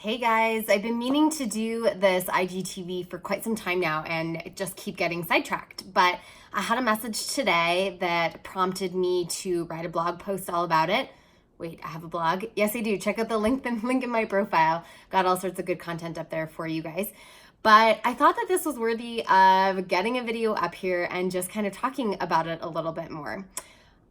Hey guys, I've been meaning to do this IGTV for quite some time now and just keep getting sidetracked. But I had a message today that prompted me to write a blog post all about it. Wait, I have a blog? Yes, I do. Check out the link in my profile. Got all sorts of good content up there for you guys. But I thought that this was worthy of getting a video up here and just kind of talking about it a little bit more.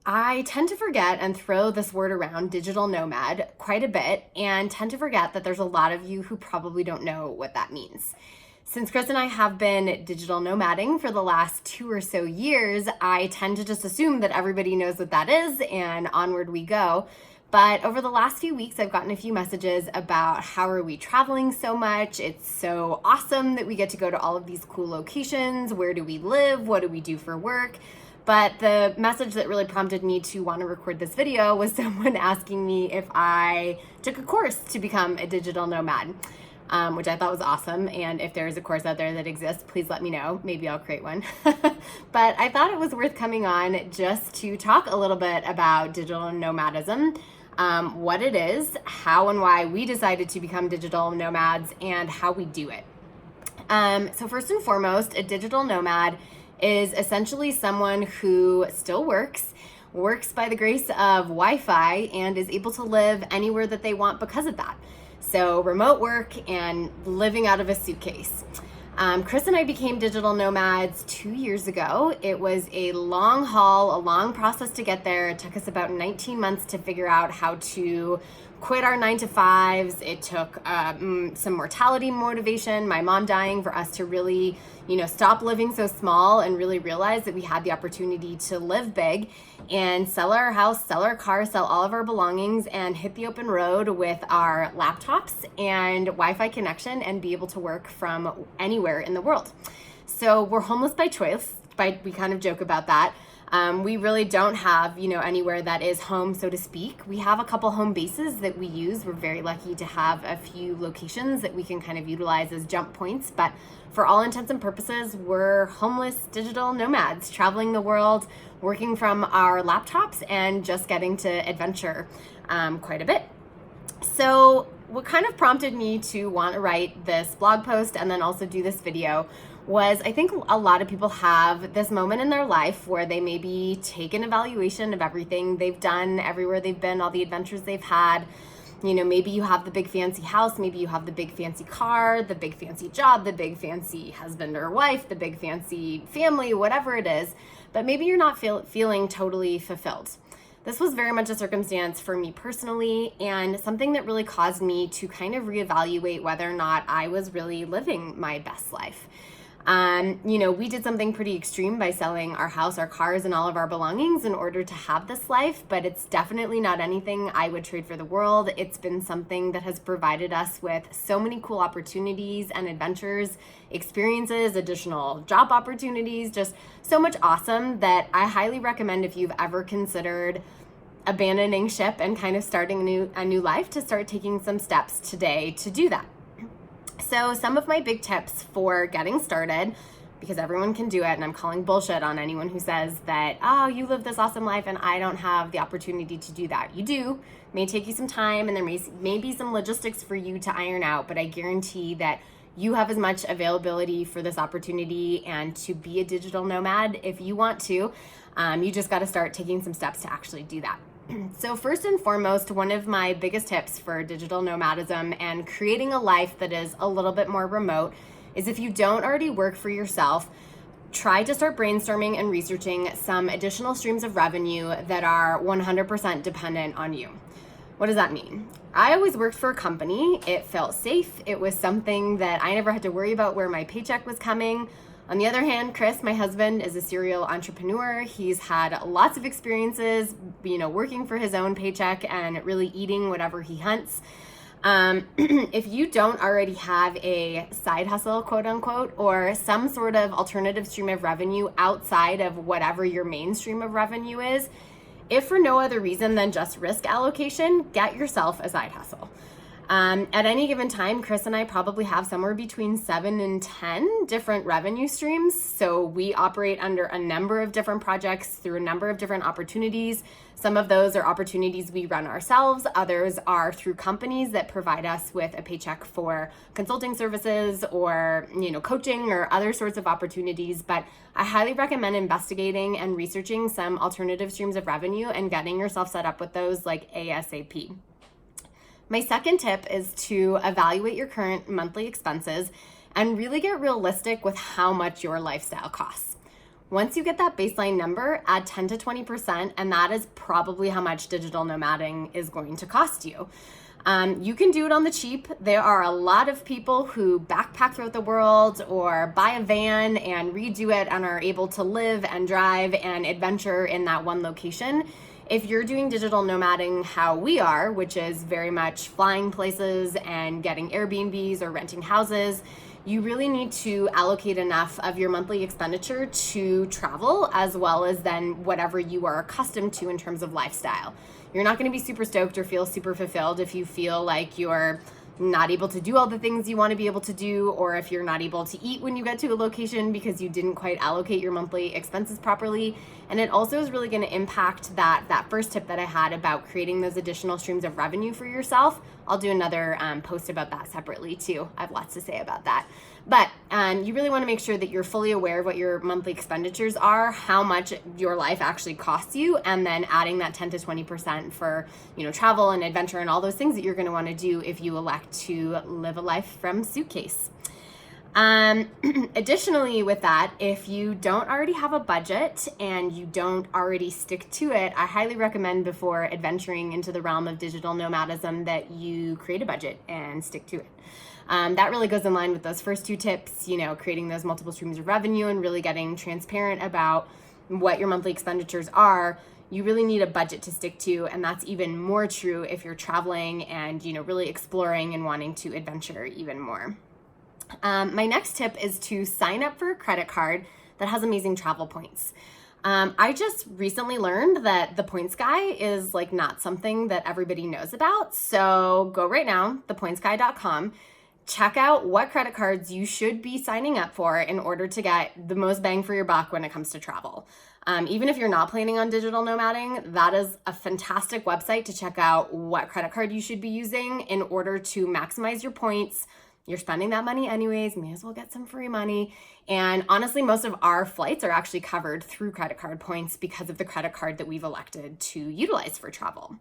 I tend to forget and throw this word around, digital nomad, quite a bit, and tend to forget that there's a lot of you who probably don't know what that means. Since Chris and I have been digital nomading for the last 2 or so years, I tend to just assume that everybody knows what that is and onward we go. But over the last few weeks, I've gotten a few messages about how are we traveling so much? It's so awesome that we get to go to all of these cool locations. Where do we live? What do we do for work? But the message that really prompted me to want to record this video was someone asking me if I took a course to become a digital nomad, which I thought was awesome. And if there's a course out there that exists, please let me know. Maybe I'll create one. But I thought it was worth coming on just to talk a little bit about digital nomadism, what it is, how and why we decided to become digital nomads, and how we do it. So first and foremost, a digital nomad is essentially someone who still works by the grace of Wi-Fi, and is able to live anywhere that they want because of that. So remote work and living out of a suitcase. Chris and I became digital nomads 2 years ago. It was a long haul, a long process to get there. It took us about 19 months to figure out how to quit our 9-to-5s. It took some mortality motivation, my mom dying, for us to really, stop living so small and really realize that we had the opportunity to live big and sell our house, sell our car, sell all of our belongings, and hit the open road with our laptops and Wi-Fi connection and be able to work from anywhere in the world. So we're homeless by choice. We kind of joke about that. We really don't have, anywhere that is home, so to speak. We have a couple home bases that we use. We're very lucky to have a few locations that we can kind of utilize as jump points. But for all intents and purposes, we're homeless digital nomads traveling the world, working from our laptops and just getting to adventure quite a bit. So what kind of prompted me to want to write this blog post and then also do this video was, I think a lot of people have this moment in their life where they maybe take an evaluation of everything they've done, everywhere they've been, all the adventures they've had. Maybe you have the big fancy house, maybe you have the big fancy car, the big fancy job, the big fancy husband or wife, the big fancy family, whatever it is, but maybe you're not feeling totally fulfilled. This was very much a circumstance for me personally, and something that really caused me to kind of reevaluate whether or not I was really living my best life. We did something pretty extreme by selling our house, our cars, and all of our belongings in order to have this life, but it's definitely not anything I would trade for the world. It's been something that has provided us with so many cool opportunities and adventures, experiences, additional job opportunities, just so much awesome that I highly recommend, if you've ever considered abandoning ship and kind of starting a new life, to start taking some steps today to do that. So some of my big tips for getting started, because everyone can do it, and I'm calling bullshit on anyone who says that, oh, you live this awesome life and I don't have the opportunity to do that. You do. It may take you some time, and there may be some logistics for you to iron out, but I guarantee that you have as much availability for this opportunity and to be a digital nomad if you want to. You just got to start taking some steps to actually do that. So first and foremost, one of my biggest tips for digital nomadism and creating a life that is a little bit more remote is, if you don't already work for yourself, try to start brainstorming and researching some additional streams of revenue that are 100% dependent on you. What does that mean? I always worked for a company. It felt safe. It was something that I never had to worry about where my paycheck was coming. On the other hand, Chris, my husband, is a serial entrepreneur. He's had lots of experiences, working for his own paycheck and really eating whatever he hunts. If you don't already have a side hustle, quote unquote, or some sort of alternative stream of revenue outside of whatever your main stream of revenue is, if for no other reason than just risk allocation, get yourself a side hustle. At any given time, Chris and I probably have somewhere between 7 and 10 different revenue streams. So we operate under a number of different projects through a number of different opportunities. Some of those are opportunities we run ourselves. Others are through companies that provide us with a paycheck for consulting services or, coaching or other sorts of opportunities. But I highly recommend investigating and researching some alternative streams of revenue and getting yourself set up with those like ASAP. My second tip is to evaluate your current monthly expenses and really get realistic with how much your lifestyle costs. Once you get that baseline number, add 10 to 20%, and that is probably how much digital nomading is going to cost you. You can do it on the cheap. There are a lot of people who backpack throughout the world or buy a van and redo it and are able to live and drive and adventure in that one location. If you're doing digital nomading how we are, which is very much flying places and getting Airbnbs or renting houses, you really need to allocate enough of your monthly expenditure to travel as well as then whatever you are accustomed to in terms of lifestyle. You're not going to be super stoked or feel super fulfilled if you feel like you're not able to do all the things you want to be able to do, or if you're not able to eat when you get to a location because you didn't quite allocate your monthly expenses properly. And it also is really going to impact that first tip that I had about creating those additional streams of revenue for yourself. I'll do another post about that separately too. I have lots to say about that. But you really want to make sure that you're fully aware of what your monthly expenditures are, how much your life actually costs you, and then adding that 10 to 20% for travel and adventure and all those things that you're going to want to do if you elect to live a life from suitcase. Additionally, with that, if you don't already have a budget and you don't already stick to it, I highly recommend before adventuring into the realm of digital nomadism that you create a budget and stick to it. That really goes in line with those first two tips, creating those multiple streams of revenue and really getting transparent about what your monthly expenditures are. You really need a budget to stick to, and that's even more true if you're traveling and, really exploring and wanting to adventure even more. My next tip is to sign up for a credit card that has amazing travel points. I just recently learned that the points guy is not something that everybody knows about. So go right now, thepointsguy.com. Check out what credit cards you should be signing up for in order to get the most bang for your buck when it comes to travel. Even if you're not planning on digital nomading, that is a fantastic website to check out what credit card you should be using in order to maximize your points. You're spending that money anyways, may as well get some free money. And honestly, most of our flights are actually covered through credit card points because of the credit card that we've elected to utilize for travel.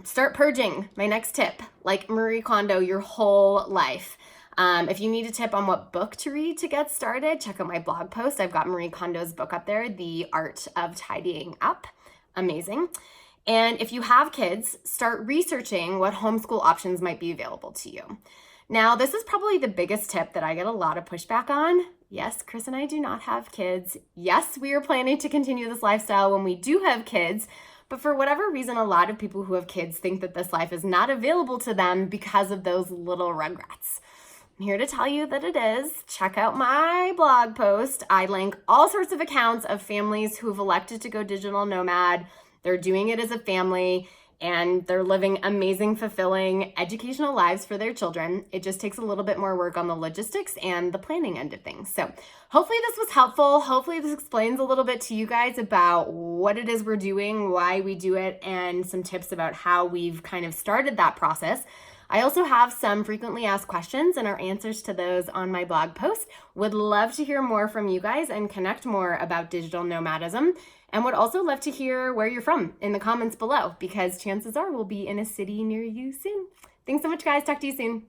Start purging, my next tip, like Marie Kondo your whole life. If you need a tip on what book to read to get started, check out my blog post. I've got Marie Kondo's book up there, The Art of Tidying Up. Amazing. And if you have kids, start researching what homeschool options might be available to you. Now, this is probably the biggest tip that I get a lot of pushback on. Yes, Chris and I do not have kids. Yes, we are planning to continue this lifestyle when we do have kids. But for whatever reason, a lot of people who have kids think that this life is not available to them because of those little regrets. I'm here to tell you that it is. Check out my blog post. I link all sorts of accounts of families who have elected to go digital nomad. They're doing it as a family and they're living amazing, fulfilling educational lives for their children. It just takes a little bit more work on the logistics and the planning end of things. So hopefully this was helpful. Hopefully this explains a little bit to you guys about what it is we're doing, why we do it, and some tips about how we've kind of started that process. I also have some frequently asked questions and our answers to those on my blog post. Would love to hear more from you guys and connect more about digital nomadism. And would also love to hear where you're from in the comments below, because chances are we'll be in a city near you soon. Thanks so much, guys. Talk to you soon.